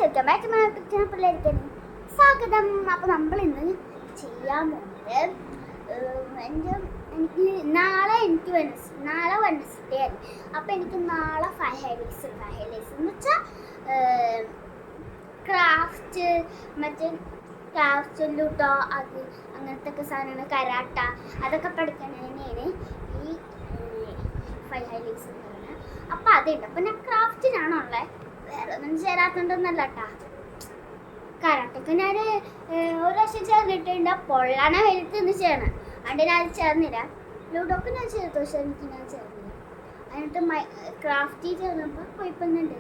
Welcome back to my YouTube channel പിള്ളേർക്ക് സ്വാഗതം. അപ്പോൾ നമ്മൾ ഇന്ന് ചെയ്യാൻ പോകുന്നത് എനിക്ക് നാളെ വെഡ്നെസ്ഡേ ആണ്. അപ്പോൾ എനിക്ക് നാളെ 5 highlights എന്ന് വെച്ചാൽ ക്രാഫ്റ്റ് ലുഡോ അത് അങ്ങനത്തെ ഒക്കെ സാധനങ്ങൾ, കരാട്ട അതൊക്കെ പഠിക്കുന്നതിനാണ് ഈ 5 highlights എന്ന് പറയുന്നത്. അപ്പോൾ അതുണ്ട്. അപ്പോൾ ഞാൻ ക്രാഫ്റ്റിനാണുള്ളത്, വേറെ ഒന്നും ചേരാത്തതൊന്നല്ല കേട്ടാ. കരാട്ടൊക്കെ ഞാൻ ഒരു വർഷം ചേർന്നിട്ടുണ്ട്. പൊള്ളാന വലുത്തൊന്നും ചെയ്യണം, അതുകൊണ്ട് ഞാൻ അത് ചേർന്നില്ല. ലുഡോക്ക് ഞാൻ ചേർത്തു, പക്ഷെ എനിക്ക് ഞാൻ ചേർന്നില്ല. എന്നിട്ട് ക്രാഫ്റ്റിൽ ചേർന്നപ്പോൾ കുഴപ്പമൊന്നുണ്ട്.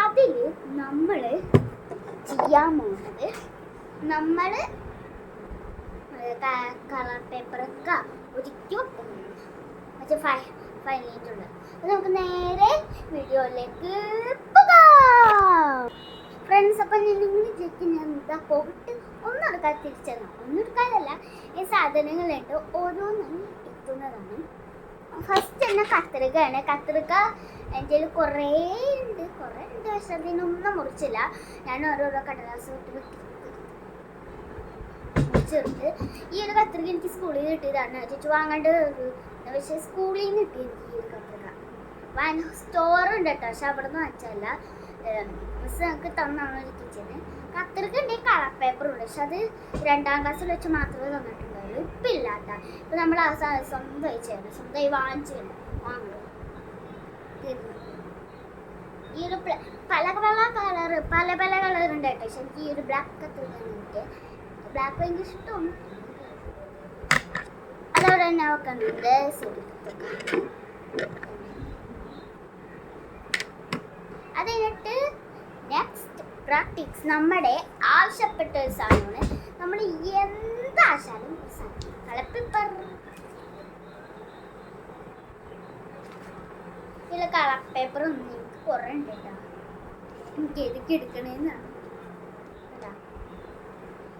അതിൽ നമ്മൾ ചെയ്യാൻ പോകുന്നത് നമ്മൾ കളർ പേപ്പറൊക്കെ ഒരിക്കൽ വെക്കുന്നു, മറ്റേ ഫൈനായിട്ടുണ്ട്. അപ്പോൾ നമുക്ക് നേരെ വീഡിയോയിലേക്ക് പോകാം ഫ്രണ്ട്സ്. അപ്പം നിങ്ങൾ വിചാരിക്കും ഞാൻ എന്താ പോയിട്ട് ഒന്നും എടുക്കാൻ തിരിച്ചെന്നാ. ഒന്നും എടുക്കാനല്ല, ഈ സാധനങ്ങളുണ്ട് ഓരോന്നും എത്തുന്നതാണ്. ഫസ്റ്റ് തന്നെ കത്രികയാണ്. കത്രിക എൻ്റെ കയ്യിൽ കുറേ ഉണ്ട്, പക്ഷെ അതിനൊന്നും മുറിച്ചില്ല. ഞാൻ ഓരോരോ കടലാസ് മുറിച്ചെടുത്ത് ഈ ഒരു കത്രിക എനിക്ക് സ്കൂളിൽ നിന്ന് കിട്ടിയതാണ്. ചേച്ചി വാങ്ങേണ്ട പക്ഷേ സ്കൂളിൽ നിന്ന് കിട്ടി എനിക്ക് ഈ ഒരു കത്രിക. സ്റ്റോറുണ്ട് കേട്ടോ, പക്ഷെ അവിടെ നിന്ന് വാങ്ങിച്ചല്ല, മിസ് ഞങ്ങൾക്ക് തന്നാണ് ഒരു ടീച്ചറിന്. കത്രിക ഉണ്ടെങ്കിൽ കളർ പേപ്പറുണ്ട്, പക്ഷെ അത് 2ാം ക്ലാസ്സിൽ വെച്ച് മാത്രമേ തന്നിട്ടുണ്ടാവുള്ളൂ. ഇപ്പം ഇല്ലാത്ത ഇപ്പം നമ്മൾ ആ സ്വന്തമായി ചെയ്യണം, സ്വന്തമായി വാങ്ങിക്കണം. ഈ ഒരു പല കളർ ഉണ്ട് കേട്ടോ, പക്ഷെ എനിക്ക് ഈ ഒരു ബ്ലാക്ക് കത്രികയാണ് കിട്ടിയത്. ബ്ലാക്ക് ഭയങ്കര ഇഷ്ടമാണ്. അതവിടെ തന്നെ വെക്കുന്നുണ്ട്. അത് കഴിഞ്ഞിട്ട് നെക്സ്റ്റ് പ്രാക്ടീസ്. നമ്മുടെ ആവശ്യപ്പെട്ട ഒരു സാധനമാണ്. നമ്മൾ എന്താശാലും കളർ പേപ്പർ. ഇതിൽ കളർ പേപ്പർ ഒന്നും എനിക്ക് കുറേ ഉണ്ട് കേട്ടോ. എനിക്ക് ഏതൊക്കെ എടുക്കണേന്നാണ്.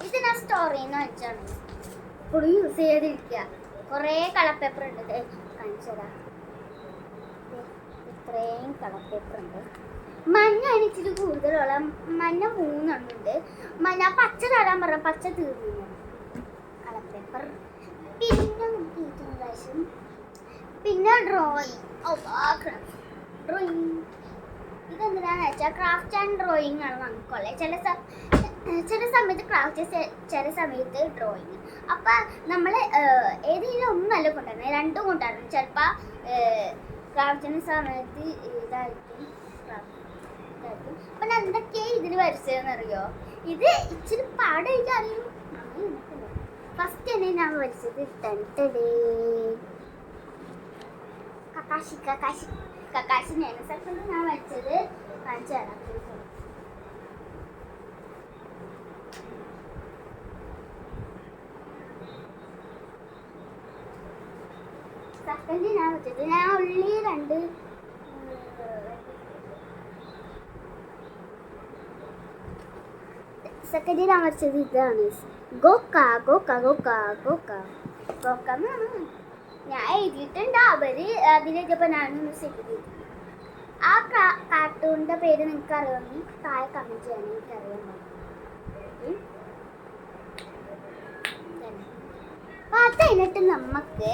ഇത് ഞാൻ സ്റ്റോറിൽ നിന്ന് വെച്ചാണ് ഇപ്പോഴും യൂസ് ചെയ്തിരിക്കുക. കുറേ കളർ പേപ്പർ ഉണ്ട്, കാണിച്ചതാ. ഇത്രയും കളർ പേപ്പർ ഉണ്ട്. മഞ്ഞ ഇച്ചിരി കൂടുതലുള്ള മഞ്ഞ 3 ഉണ്ട്. ഞാൻ പച്ച തരാൻ പറഞ്ഞ പച്ച തീർന്നു കളർ പേപ്പർ. പിന്നെ ഡ്രോയിങ്. ഇതെന്തിനാന്ന് വെച്ചാൽ ക്രാഫ്റ്റ് ആൻഡ് ഡ്രോയിങ് ആണ് നമുക്കുള്ളത്. ചില സമയത്ത് ക്രാഫ്റ്റ്, ചില സമയത്ത് ഡ്രോയിങ്. അപ്പം നമ്മൾ ഏതെങ്കിലും ഒന്നല്ല കൊണ്ടുവരണം, 2 കൊണ്ടുവരണം. ചിലപ്പോൾ ക്രാഫ്റ്റിൻ്റെ സമയത്ത് ഇതായിരിക്കും. അപ്പം എന്തൊക്കെയാണ് ഇതിൽ വരച്ചതെന്നറിയോ? ഇത് ഇച്ചിരി പാടായിട്ട് അറിയും. ഫസ്റ്റ് തന്നെ ഞാൻ വരച്ചത് കക്കാശിനെയാണ്. സെക്കൻഡ് ഞാൻ വരച്ചത് കാണിച്ചു തരാം. സെക്കൻഡ് ഞാൻ വരച്ചത് ഞാൻ ഉള്ളി 2 സെക്കൻഡ് ഞാൻ വരച്ചത് ഇതാണ്. ഗോക്ക എന്നാണ് ഞാൻ എഴുതിയിട്ടുണ്ട്. അവര് അതിലെഴുതിയപ്പോൾ ഞാനൊന്ന് സെറ്റ് ചെയ്തു. ആ കാർട്ടൂണിൻ്റെ പേര് നിങ്ങൾക്ക് അറിയാമെങ്കിൽ താഴെ കമൻറ്റ് ചെയ്യാൻ എനിക്കറിയാൻ പറ്റും. അപ്പം അത് കഴിഞ്ഞിട്ട് നമുക്ക്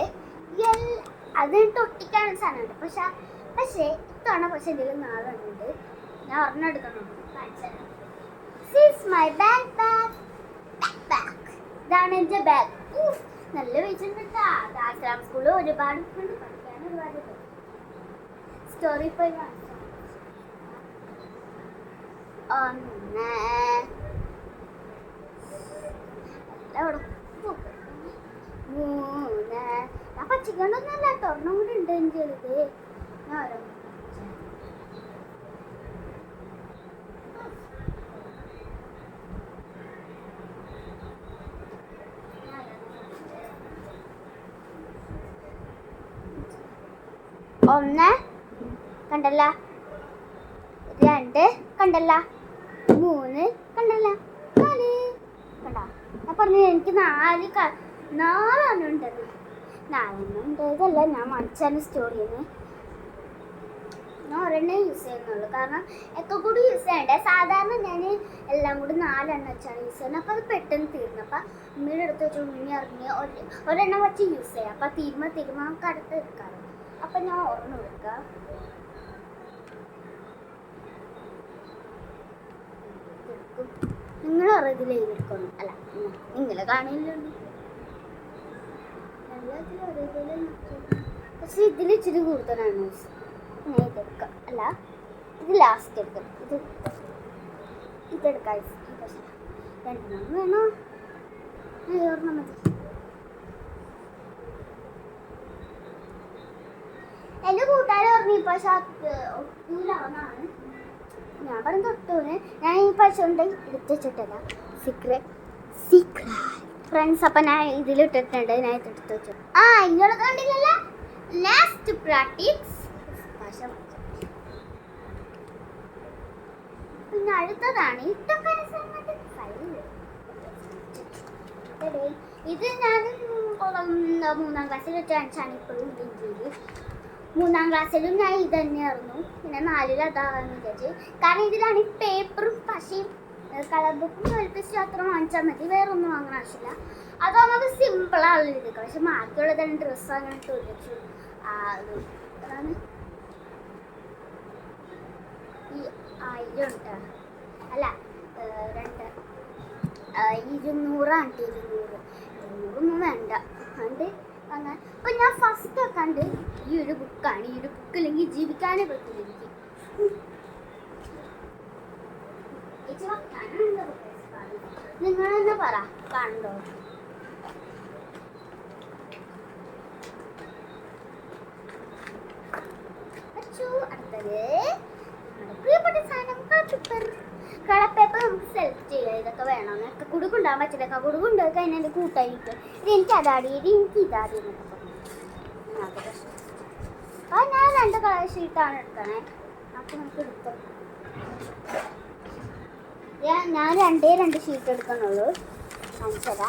അതിനിട്ട് ഒട്ടിക്കാനുള്ള സാധനമുണ്ട്. പക്ഷേ ഇത്തവണ ഇതിൽ 4 ഉണ്ട്. ഞാൻ ഒരെണ്ണം എടുക്കണം. This is my backpack. ഇതാണ് എൻ്റെ ബാഗ്. നല്ല വെച്ചിട്ടുണ്ട്. ദാസറാം സ്കൂളിൽ ഒരുപാട് പഠിക്കാൻ ഒരുപാട് സ്റ്റോറി പോയി കാണിച്ചു. 1 2 3 ഞാൻ പച്ചിക്കണ്ടൊന്നുമല്ല കേട്ടോ, ഒരെണ്ണം കൂടി ഉണ്ട് എൻ്റെ ഇത്. ഞാൻ ഓരോ ഒന്ന് കണ്ടല്ല, 2 കണ്ടല്ല, 3 കണ്ടല്ല, 4 കണ്ട. ഞാൻ പറഞ്ഞു എനിക്ക് 4 ഉണ്ടെന്ന്. 4 ഉണ്ടതല്ല, ഞാൻ മറിച്ചാണ് സ്റ്റോറിന്ന്. ഞാൻ ഒരെണ്ണം യൂസ് ചെയ്യുന്നുള്ളൂ, കാരണം ഒക്കെ കൂടി യൂസ് ചെയ്യണ്ടേ. സാധാരണ ഞാൻ എല്ലാം കൂടി 4 എണ്ണം വെച്ചാണ് യൂസ് ചെയ്യുന്നത്. അപ്പോൾ അത് പെട്ടെന്ന് തീർന്നു. അപ്പോൾ ഉമ്മയുടെ അടുത്ത് വെച്ച് ഉമ്മി അറിഞ്ഞ് ഒരെണ്ണം വെച്ച് യൂസ് ചെയ്യാം. അപ്പോൾ തീരുമ്പോൾ നമുക്ക് അടുത്ത് എടുക്കാറ്. അപ്പം ഞാൻ ഒരെണ്ണം എടുക്കാം. നിങ്ങൾ ഇതിൽ എഴുതിയെടുക്കണം. അല്ല നിങ്ങൾ കാണില്ലല്ലോ. പക്ഷെ ഇതിൽ ഇച്ചിരി കൂടുതലാണ്. ഞാൻ ഇതെടുക്കാം. അല്ല ഇത് ലാസ്റ്റ് എടുക്കണം. ഇതെടുക്കാം. പക്ഷേ 2 വേണോ? ഒരെണ്ണം മതി. എൻ്റെ കൂട്ടുകാരെ പറഞ്ഞു പക്ഷെ ഒട്ടൂലാവുന്നതാണ്. ഞാൻ പറഞ്ഞു തൊട്ടൂന്. ഞാൻ ഈ പശുണ്ട് എടുത്ത് വെച്ചിട്ടില്ല. Secret friends. അപ്പം ഞാൻ ഇതിലിട്ടിട്ടുണ്ട്. ഞാൻ ഇതെടുത്ത് വെച്ചു. ഇങ്ങളെ കണ്ടില്ലല്ലോ. ലാസ്റ്റ് പ്രാക്ടീസ് പശ. പിന്നെ അടുത്തതാണ് ഇതൊക്കെ. ഇത് ഞാൻ 3ാം ക്ലാസ്സിൽ വെച്ചാണ് ഇപ്പോഴും ഇന്ത്യയിൽ. 3ാം ക്ലാസ്സിലും ഞാൻ ഇത് തന്നെയായിരുന്നു. പിന്നെ 4ൽ അതാണെന്ന് വിചാരിച്ചു. കാരണം ഇതിലാണ് പേപ്പറും പശയും കളർ ബുക്കും തോൽപ്പിച്ച് അത്ര വാങ്ങിച്ചാൽ മതി. വേറെ ഒന്നും വാങ്ങാൻ ആവശ്യമില്ല. അതാകുമ്പോൾ സിമ്പിളാണ് എടുക്കുക. പക്ഷെ ബാക്കിയുള്ളതാണ് ഡ്രസ്സ് അങ്ങനെ തോൽപ്പിച്ചു. അതാണ് ഈ 1000 ഉണ്ട്. അല്ല 200 200 വേണ്ട. അതുകൊണ്ട് അങ്ങനെ. അപ്പം ഞാൻ ഫസ്റ്റ് വെക്കാണ്ട് ഈ ഒരു ബുക്കാണ്. ഈ ഒരു ബുക്കില്ലെങ്കിൽ ജീവിക്കാനേ പറ്റില്ല എനിക്ക്. നിങ്ങൾ തന്നെ പറ കണ്ടോ. അടുത്തത് പ്രിയപ്പെട്ട സാധനം കളർ പേപ്പർ. നമുക്ക് സെലക്ട് ചെയ്യാം ഇതൊക്കെ വേണം. ഒക്കെ കുടുക്കുണ്ടാകാൻ പറ്റില്ല. കുടുക്കുണ്ടാക്കി കഴിഞ്ഞാൽ എൻ്റെ കൂട്ടായിട്ട് എനിക്ക് അതാടി എനിക്ക് ഇതാടി എന്നൊക്കെ പറഞ്ഞു. അപ്പോൾ ഞാൻ 2 കളർ ഷീറ്റാണ് എടുക്കണേ. അപ്പോൾ നമുക്ക് എടുത്തോ. ഞാൻ 2 ഷീറ്റ് എടുക്കണുള്ളൂ. കാണിച്ചതാ.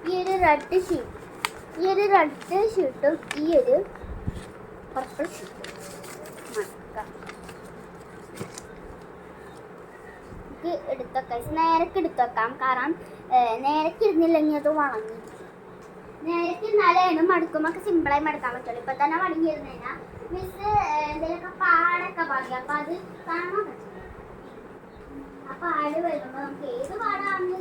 ഈ ഒരു റെഡ് ഷീറ്റും ഈ ഒരു പർപ്പിൾ ഷീറ്റും നേരക്ക് എടുത്ത് വെക്കാം. കാരണം നേരക്ക് ഇരുന്നില്ലെങ്കിൽ അത് വളഞ്ഞു. നേരക്ക് ഇരുന്നാലും മടുക്കുമ്പോൾ സിമ്പിളായി മടുക്കാൻ പറ്റുള്ളൂ. ഇപ്പം തന്നെ വളഞ്ഞിരുന്നു കഴിഞ്ഞാൽ മിസ് എന്തെങ്കിലുമൊക്കെ പാടൊക്കെ പാടി. അപ്പം അത് കാണാൻ പറ്റില്ല. ആ പാട് വരുമ്പോൾ നമുക്ക് ഏത് പാടാണെന്ന്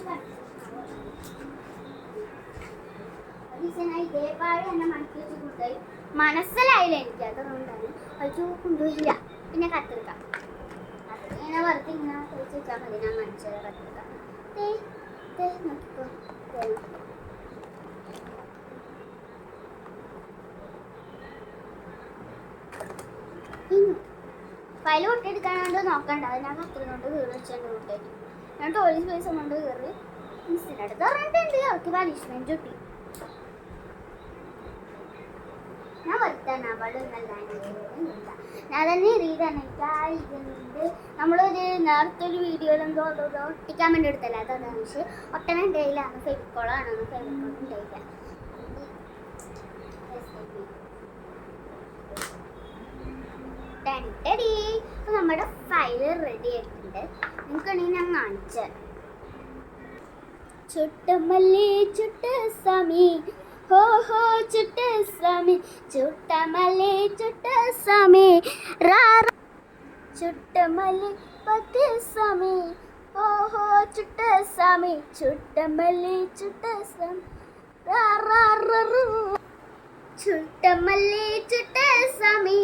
ഇതേ പാട് തന്നെ മടക്കി വെച്ച് കൊണ്ടുപോയി. മനസ്സിലായില്ല എനിക്ക്. അതുകൊണ്ടാണ് അത് കൊണ്ടുപോയില്ല. പിന്നെ കത്തിരിക്കാം. ഇങ്ങനെ വെറുതെ ഇങ്ങനെ തേച്ച് വെച്ചാൽ മതി. ഞാൻ മനസ്സിലെ കത്തിരിക്കാം. നോക്കിക്കോ. ഫയൽ പൊട്ടിയെടുക്കാനാണ്ട് നോക്കണ്ട. ഞാൻ കത്തിരി കൊണ്ട് കീറി വെച്ചെൻ്റെ കൂട്ടേക്ക്. ഞാൻ ടോയ്ലറ്റ് സ്പേസ് കൊണ്ട് കയറി മിസ്സിൻ്റെ അടുത്ത് പറഞ്ഞിട്ടുണ്ട്. അവർക്ക് പണിഷ്മെൻറ്റ് കിട്ടി. ഞാൻ വരുത്താനാ പാടൊന്നല്ല. ഞാൻ തന്നെ എറിയതാണ്. ഇതുണ്ട്. നമ്മളൊരു നേരത്തെ ഒരു വീഡിയോയിലെന്തോ ഒട്ടിക്കാൻ വേണ്ടി എടുത്തല്ല. അതാണ്. പക്ഷേ ഒട്ടന ഉണ്ടായില്ലാണ്. ഫെവിക്കോളാണ്. ഫെവിക്കോൾ ഉണ്ടായില്ല. അപ്പം നമ്മുടെ ഫയൽ റെഡി ആയിട്ടുണ്ട്. നിങ്ങൾക്കാണെങ്കിൽ ഞാൻ കാണിച്ച ചുട്ടമല്ലി ചുട്ട സമി ഹോ ഹോ ചുട്ട സമി ചുട്ടമല്ലി ചുട്ട സമി ചുട്ടമല്ലി പത്ത് സമി ഹോ ഹോ ചുട്ട സമി ചുട്ടമല്ലി ചുട്ട സമി ചുട്ടമല്ലി ചുട്ട സമി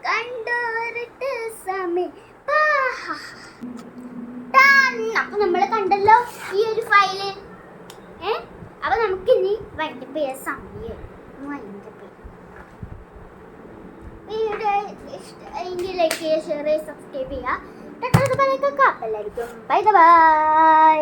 കണ്ടോരട്ട് സമി. അപ്പൊ നമ്മള് കണ്ടല്ലോ ഈ ഒരു ഫയല്. അപ്പൊ നമുക്ക് ഇനി വൈൻഡപ്പ് ചെയ്യാൻ സമയം. വീഡിയോ ലൈക്ക് ചെയ്യുക, ഷെയർ ചെയ്യുക, സബ്സ്ക്രൈബ് ചെയ്യുക. തൊട്ടടുത്ത പലർക്കൊക്കെ എല്ലാവർക്കും ബൈ ബൈ.